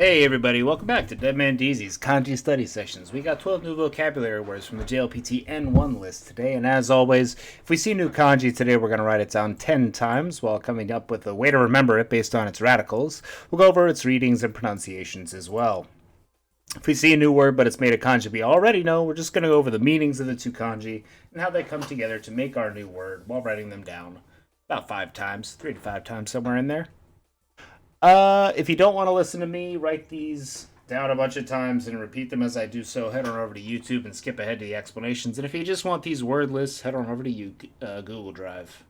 Hey everybody, welcome back to Dead Man DZ's Kanji study sessions. We got 12 new vocabulary words from the JLPT N1 list today, and as always, if we see new kanji today, we're going to write it down 10 times while coming up with a way to remember it based on its radicals. We'll go over its readings and pronunciations as well. If we see a new word but it's made a kanji we already know, we're just going to go over the meanings of the two kanji and how they come together to make our new word while writing them down about 5 times, 3 to 5 times, somewhere in there. If you don't want to listen to me write these down a bunch of times and repeat them as I do so, head on over to YouTube and skip ahead to the explanations. And if you just want these word lists, head on over to Google Drive.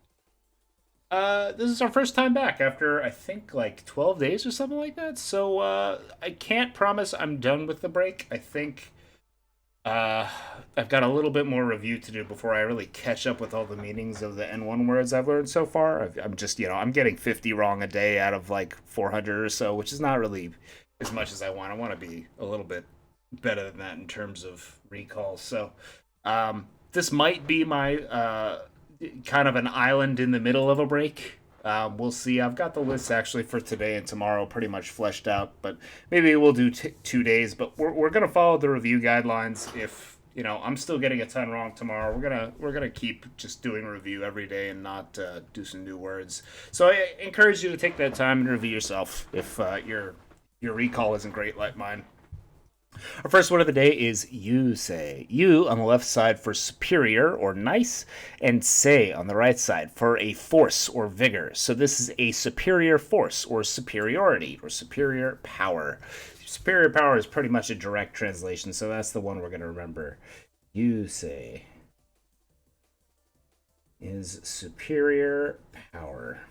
This is our first time back after I think like 12 days or something like that. So I can't promise I'm done with the break. I think uh, I've got a little bit more review to do before I really catch up with all the meanings of the N1 words I've learned so far. I'm just, I'm getting 50 wrong a day out of like 400 or so, which is not really as much as I want. I want to be a little bit better than that in terms of recall. So, this might be my kind of an island in the middle of a break. We'll see. I've got the list actually for today and tomorrow pretty much fleshed out, but maybe we'll do 2 days. But we're gonna follow the review guidelines. If I'm still getting a ton wrong tomorrow, we're gonna keep just doing review every day and not do some new words. So I encourage you to take that time and review yourself if your recall isn't great like mine. Our first word of the day is you say. You on the left side for superior or nice, and say on the right side for a force or vigor. So this is a superior force or superiority or superior power. Superior power is pretty much a direct translation, so that's the one we're going to remember. You say is superior power.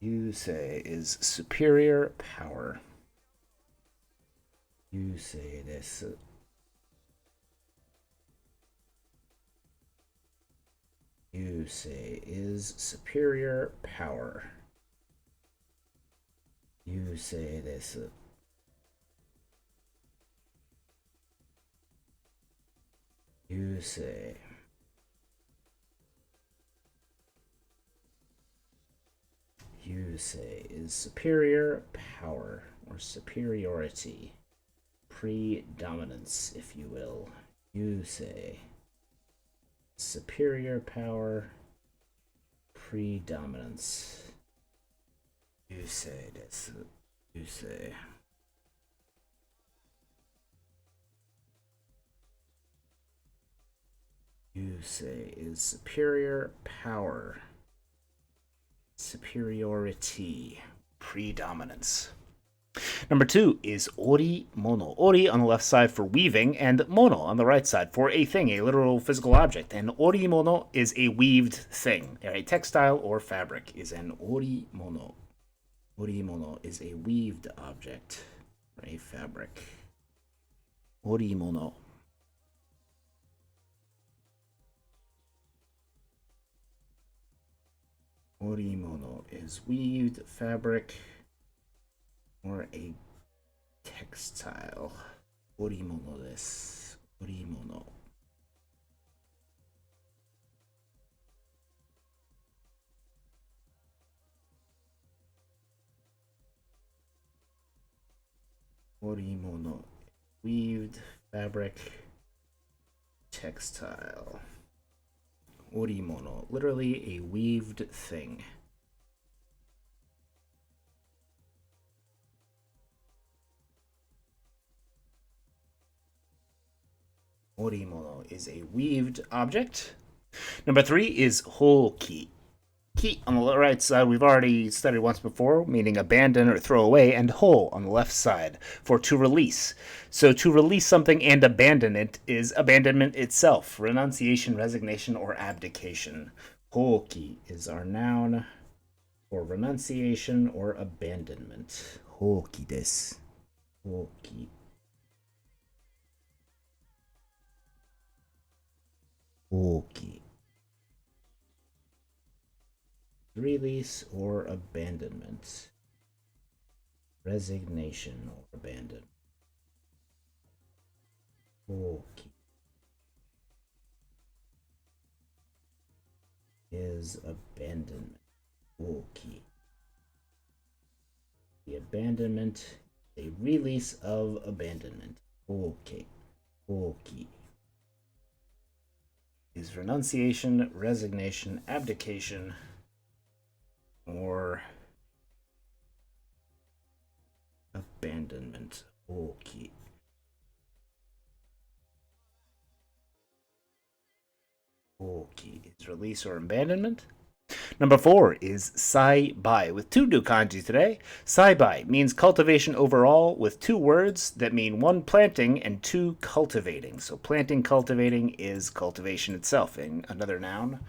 You say is superior power. You say this. You say is superior power. You say this. You say. You say is superior power or superiority, predominance, if you will. You say superior power, predominance. You say this. You say. You say is superior power, superiority, predominance. Number 2 is ori mono. Ori on the left side for weaving, and mono on the right side for a thing, a literal physical object. And ori mono is a weaved thing. A textile or fabric is an ori mono. Ori mono is a weaved object, or a fabric. Ori mono. Orimono is weaved fabric or a textile. Orimono desu. Orimono. Orimono. Weaved fabric, textile. Orimono, literally a weaved thing. Orimono is a weaved object. Number 3 is hoki. Ki on the right side, we've already studied once before, meaning abandon or throw away, and ho on the left side for to release. So to release something and abandon it is abandonment itself, renunciation, resignation, or abdication. Hoki is our noun for renunciation or abandonment. Hoki desu. Hoki. Hoki. Release or abandonment. Resignation or abandonment. Hoki is abandonment. Oki. The abandonment, a release of abandonment. Okay. Oki. Is renunciation, resignation, abdication, or abandonment. Okay. Okay. Is release or abandonment? Number 4 is Saibai, with 2 new kanji today. Saibai means cultivation overall, with 2 words that mean 1 planting and 2 cultivating. So planting, cultivating is cultivation itself, in another noun.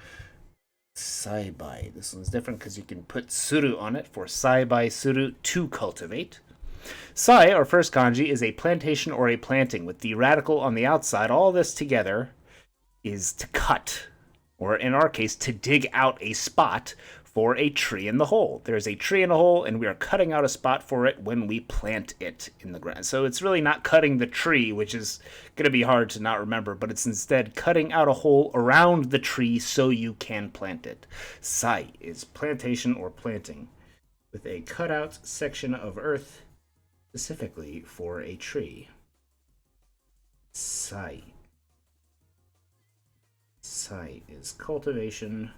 Saibai. This one's different because you can put suru on it for Saibai suru, to cultivate. Sai, our first kanji, is a plantation or a planting with the radical on the outside. All this together is to cut, or in our case, to dig out a spot for a tree in the hole. There's a tree in a hole, and we are cutting out a spot for it when we plant it in the ground. So it's really not cutting the tree, which is going to be hard to not remember, but it's instead cutting out a hole around the tree so you can plant it. Sai is plantation or planting, with a cutout section of earth specifically for a tree. Sai. Sai is cultivation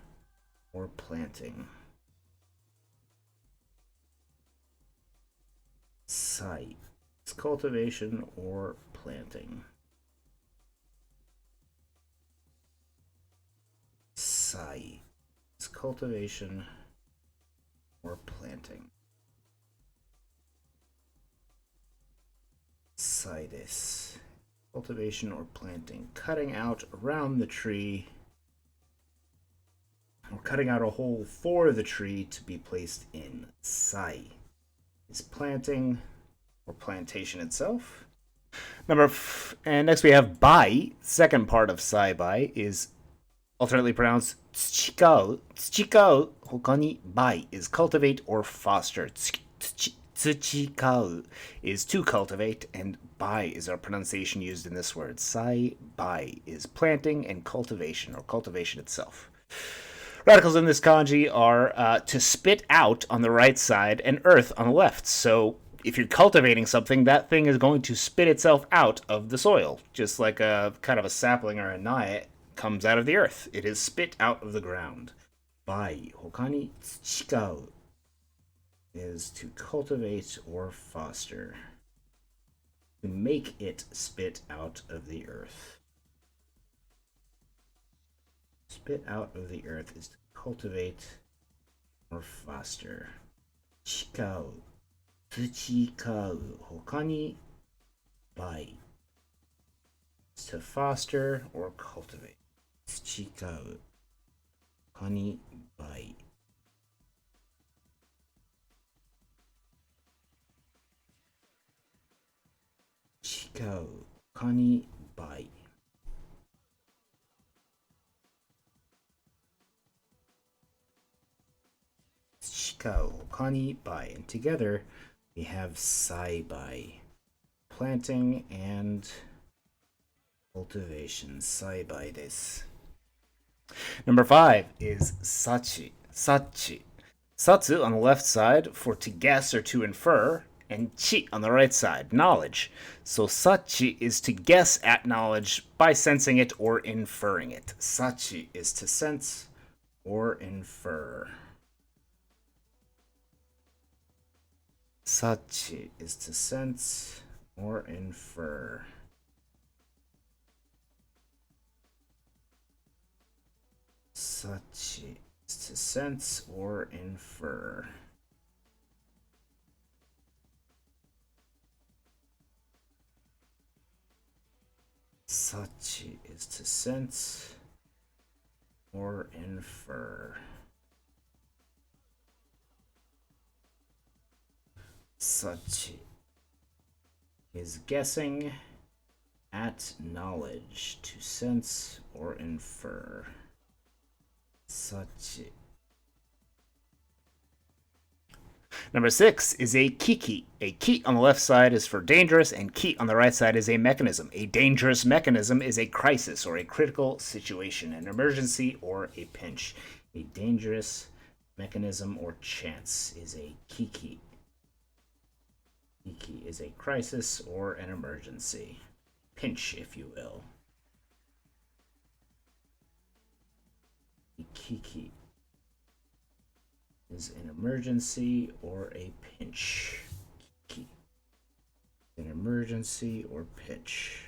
or planting. Sai is cultivation or planting. Sai is cultivation or planting. Sai desu. Cultivation or planting. Cutting out around the tree, or cutting out a hole for the tree to be placed in. Sai is planting or plantation itself. And next we have bai. Second part of Saibai is alternately pronounced tsuchikau. Tsuchikau, hokani bai, is cultivate or foster. Tsuchikau is to cultivate, and bai is our pronunciation used in this word. Sai bai is planting and cultivation, or cultivation itself. Radicals in this kanji are to spit out on the right side and earth on the left. So if you're cultivating something, that thing is going to spit itself out of the soil, just like a kind of a sapling or a nae comes out of the earth. It is spit out of the ground. Bai, hokani tsuchikau, is to cultivate or foster, to make it spit out of the earth. Spit out of the earth is to cultivate or foster. Chikau, tsuchikau, hokani bai, is to foster or cultivate. Tsuchikau, hokani bai. Chikau, hokani bai. Shikaku, hokani bai. And together we have Saibai, planting and cultivation. Saibai desu. Number 5 is Sachi. Sachi. Satsu on the left side for to guess or to infer, and chi on the right side, knowledge. So Sachi is to guess at knowledge by sensing it or inferring it. Sachi is to sense or infer. Sachi is to sense or infer. Sachi is to sense or infer. Sachi is to sense or infer. Sachi is guessing at knowledge, to sense or infer. Sachi. Number 6 is a Kiki. A ki on the left side is for dangerous, and ki on the right side is a mechanism. A dangerous mechanism is a crisis or a critical situation, an emergency or a pinch. A dangerous Mechanism or chance is a Kiki. Kiki is a crisis or an emergency. Pinch, if you will. A Kiki is an emergency or a pinch. Kiki. An emergency or pinch.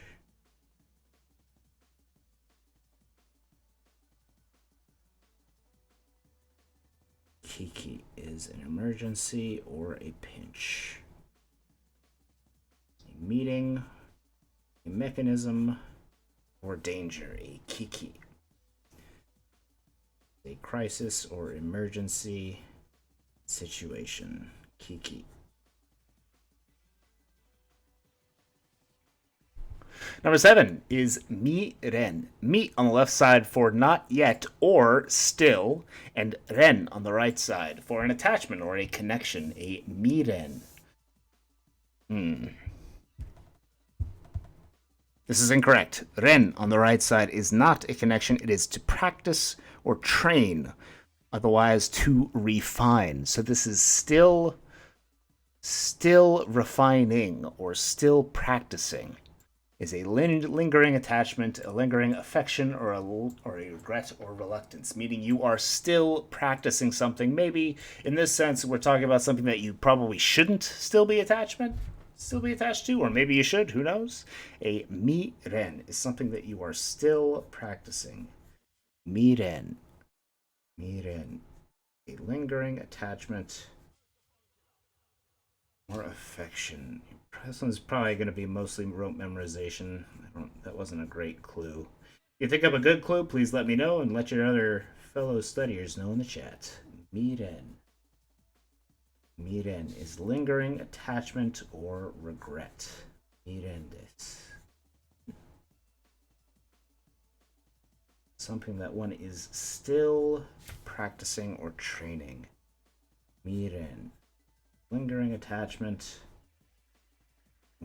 Kiki is an emergency or a pinch. A meeting, a mechanism, or danger. A Kiki. A crisis or emergency situation. Kiki. Number 7 is mi-ren. Mi on the left side for not yet or still, and ren on the right side for an attachment or a connection. A mi-ren. This is incorrect. Ren on the right side is not a connection. It is to practice or train, otherwise to refine. So this is still refining or still practicing. Is a lingering attachment, a lingering affection, or a regret or reluctance, meaning you are still practicing something. Maybe in this sense, we're talking about something that you probably shouldn't still be attached to, or maybe you should. Who knows? A miren is something that you are still practicing. Miren, a lingering attachment or affection. This one's probably going to be mostly rote memorization. That wasn't a great clue. If you think of a good clue, please let me know and let your other fellow studiers know in the chat. Miren. Miren is lingering attachment or regret. Miren desu. Something that one is still practicing or training. Miren. Lingering attachment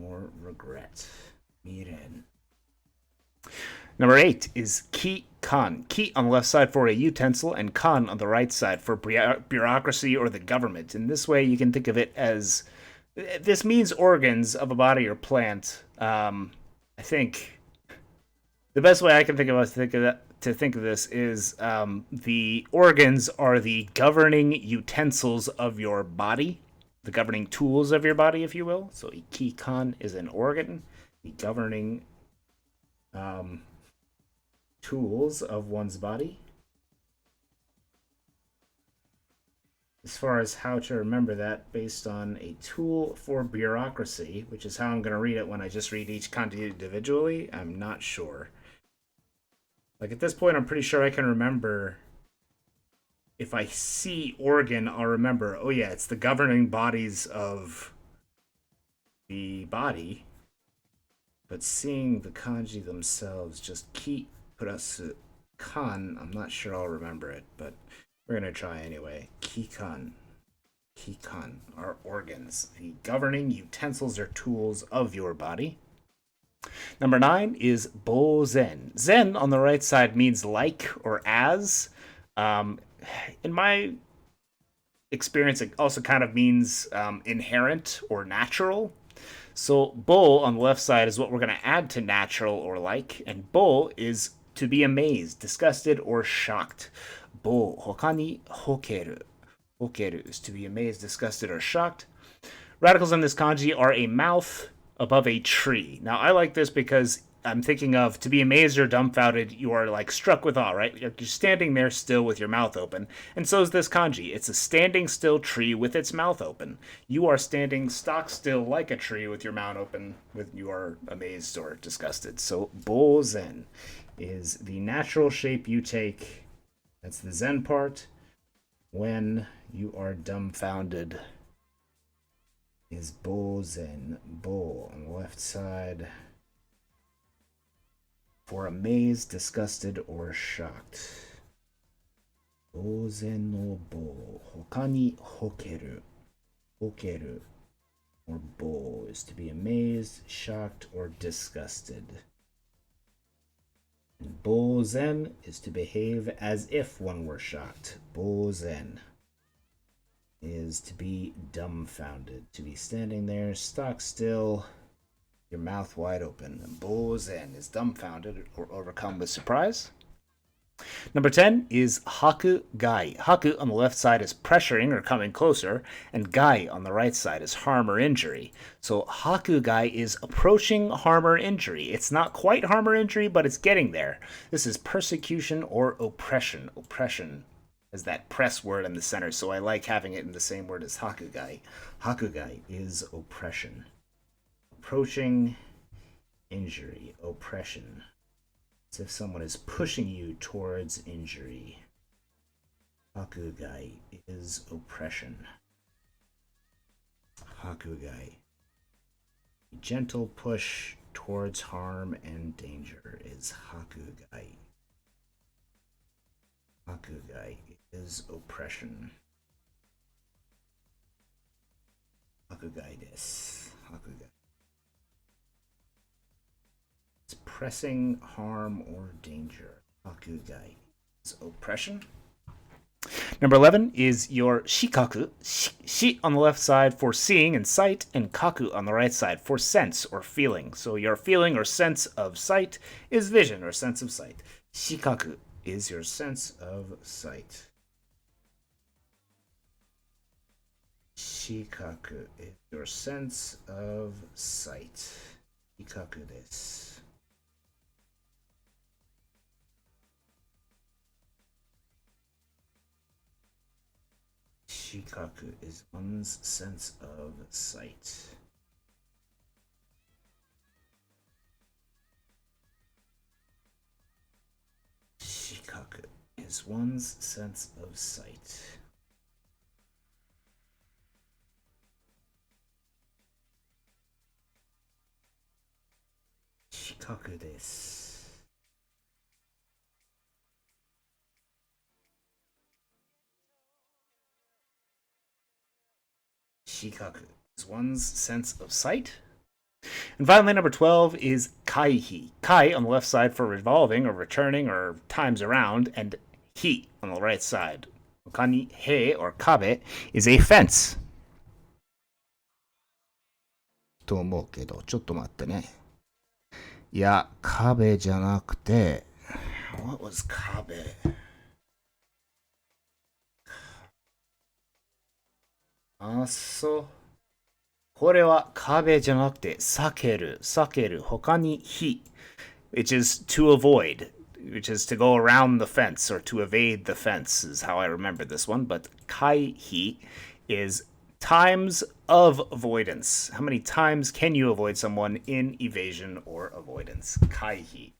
or regret. Miren. Number 8 is ki-kan. Ki on the left side for a utensil and kan on the right side for bureaucracy or the government. In this way, you can think of it as this means organs of a body or plant. I think the best way I can think of this is the organs are the governing utensils of your body, the governing tools of your body, if you will. So a ki-kan is an organ, the governing tools of one's body. As far as how to remember that, based on a tool for bureaucracy, which is how I'm going to read it when I just read each kanji individually, I'm not sure. Like at this point, I'm pretty sure I can remember. If I see organ, I'll remember, oh yeah, it's the governing bodies of the body. But seeing the kanji themselves just put us kan, I'm not sure I'll remember it, but we're going to try anyway. Kikan. Kikan are organs, the governing utensils or tools of your body. Number 9 is Bozen. Zen on the right side means like or as. In my experience, it also kind of means inherent or natural. So bo on the left side is what we're going to add to natural or like, and bo is to be amazed, disgusted, or shocked. Bo hokani hokeru. Hokeru is to be amazed, disgusted, or shocked. Radicals in this kanji are a mouth above a tree. Now I like this because I'm thinking of to be amazed or dumbfounded, you are like struck with awe, right? You're standing there still with your mouth open. And so is this kanji. It's a standing still tree with its mouth open. You are standing stock still like a tree with your mouth open, with you are amazed or disgusted. So bozen is the natural shape you take. That's the zen part. When you are dumbfounded is bozen. Bo on the left side for amazed, disgusted, or shocked. Bozen no bo. Hokani hokeru. Hokeru or bo is to be amazed, shocked, or disgusted. And bozen is to behave as if one were shocked. Bozen. is to be dumbfounded, to be standing there stock still, your mouth wide open. Bozen is dumbfounded or overcome with surprise. Number 10 is Hakugai. Haku on the left side is pressuring or coming closer, and Gai on the right side is harm or injury. So Hakugai is approaching harm or injury. It's not quite harm or injury, but it's getting there. This is persecution or oppression. Oppression is that press word in the center, so I like having it in the same word as Hakugai. Hakugai is oppression. Approaching injury, oppression. As if someone is pushing you towards injury. Hakugai is oppression. Hakugai. A gentle push towards harm and danger is Hakugai. Hakugai is oppression. Hakugai desu. Hakugai. Pressing harm or danger. Hakugai is oppression. Number 11 is your Shikaku. Shi on the left side for seeing and sight, and Kaku on the right side for sense or feeling. So your feeling or sense of sight is vision or sense of sight. Shikaku is your sense of sight. Shikaku is your sense of sight. Shikaku desu. Shikaku is one's sense of sight. Shikaku is one's sense of sight. Shikaku desu. Shikaku is one's sense of sight. And finally, number 12 is kaihi. Kai on the left side for revolving or returning or times around, and hi on the right side. Okani he or kabe is a fence. と思うけど、ちょっと待ってね。いや、壁じゃなくて、what was 壁? あ、そう。これは壁じゃなくて、避ける、他に非 which is to avoid, which is to go around the fence or to evade the fence is how I remember this one. But kaihi is times of avoidance. How many times can you avoid someone in evasion or avoidance? Kaihi.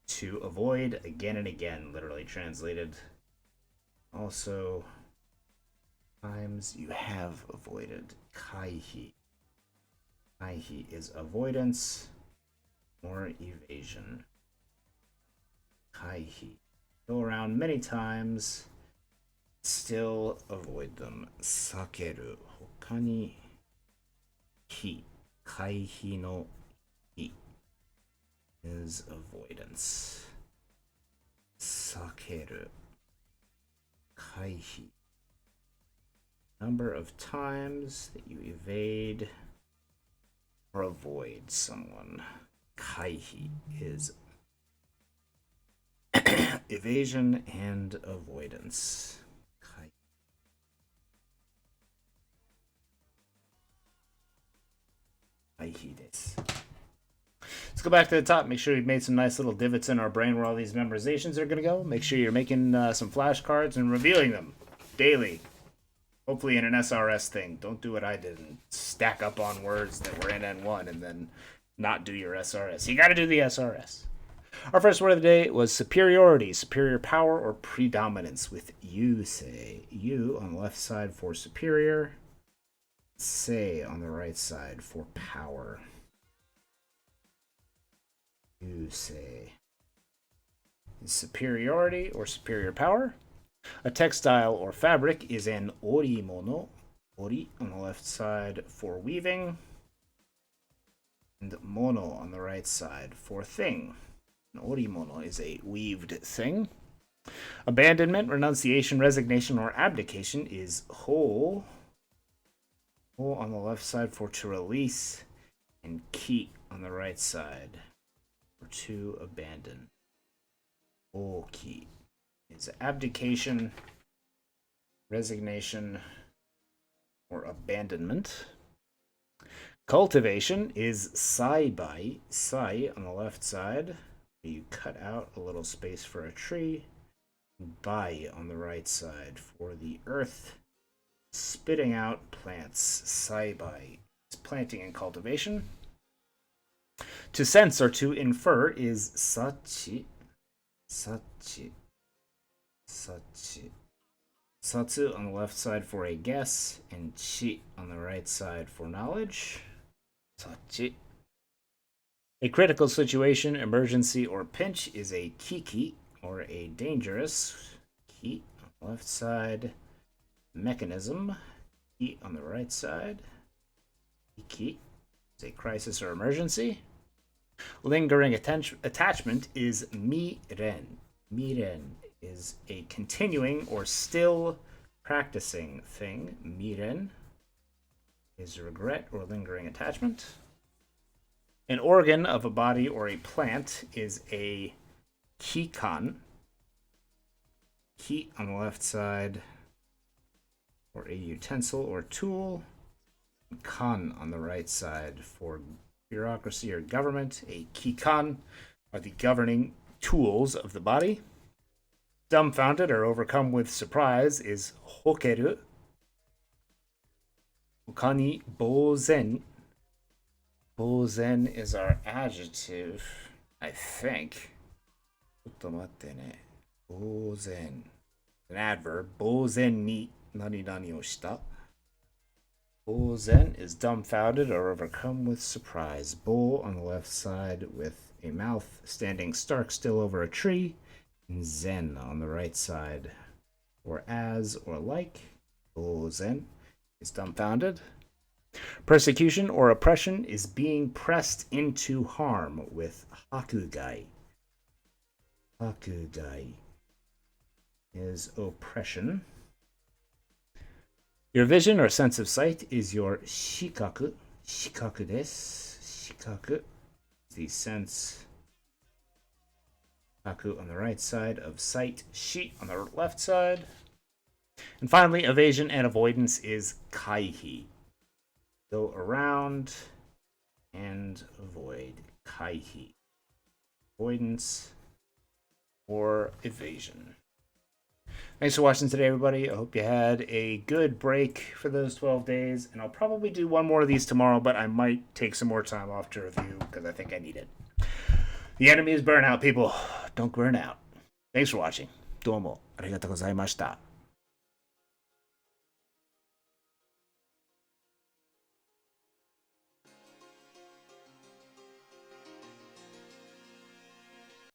To avoid again and again, literally translated. Also, times you have avoided. Kaihi. Kaihi is avoidance or evasion. Kaihi. Go around many times, still avoid them. Sakeru. Hoka ni hi. Kaihi no hi is avoidance. Sakeru. Kaihi. Number of times that you evade or avoid someone. Kaihi is evasion and avoidance. Kaihi desu. Let's go back to the top. Make sure you've made some nice little divots in our brain where all these memorizations are going to go. Make sure you're making some flashcards and reviewing them daily. Hopefully in an SRS thing. Don't do what I did and stack up on words that were in N1 and then not do your SRS. You got to do the SRS. Our first word of the day was superiority, superior power, or predominance with you say. You on the left side for superior, say on the right side for power. You say. Superiority or superior power. A textile or fabric is an orimono, ori on the left side for weaving, and mono on the right side for thing. An orimono is a weaved thing. Abandonment, renunciation, resignation, or abdication is ho O on the left side for to release, and ki on the right side for to abandon. Oki is abdication, resignation, or abandonment. Cultivation is Saibai, Sai on the left side. You cut out a little space for a tree. Bai on the right side for the earth. Spitting out plants, Saibai is planting and cultivation. To sense or to infer is Sachi, Sachi, Sachi. Satsu on the left side for a guess, and Chi on the right side for knowledge. Sachi. A critical situation, emergency, or pinch is a Kiki, or a dangerous. Ki on the left side. Mechanism. Ki on the right side. Kiki is a crisis or emergency. Lingering attachment is miren. Miren is a continuing or still practicing thing. Miren is regret or lingering attachment. An organ of a body or a plant is a kikan. Ki on the left side for a utensil or tool. Kan on the right side for bureaucracy or government. A kikan are the governing tools of the body. Dumbfounded or overcome with surprise is hokeru. Hokani bozen. Bozen is our adjective, I think. Bozen. An adverb. Bozen ni nani nani o shita. Bozen is dumbfounded or overcome with surprise. Bo on the left side with a mouth standing stark still over a tree. And zen on the right side. Or as or like. Bozen is dumbfounded. Persecution or oppression is being pressed into harm with Hakugai. Hakugai is oppression. Your vision or sense of sight is your Shikaku. Shikaku desu. Shikaku is the sense. Haku on the right side of sight. Shi on the left side. And finally, evasion and avoidance is kaihi. Go around and avoid. Kaihi. Avoidance or evasion. Thanks for watching today, everybody. I hope you had a good break for those 12 days. And I'll probably do one more of these tomorrow, but I might take some more time off to review because I think I need it. The enemy is burnout, people. Don't burn out. Thanks for watching. どうもありがとうございました。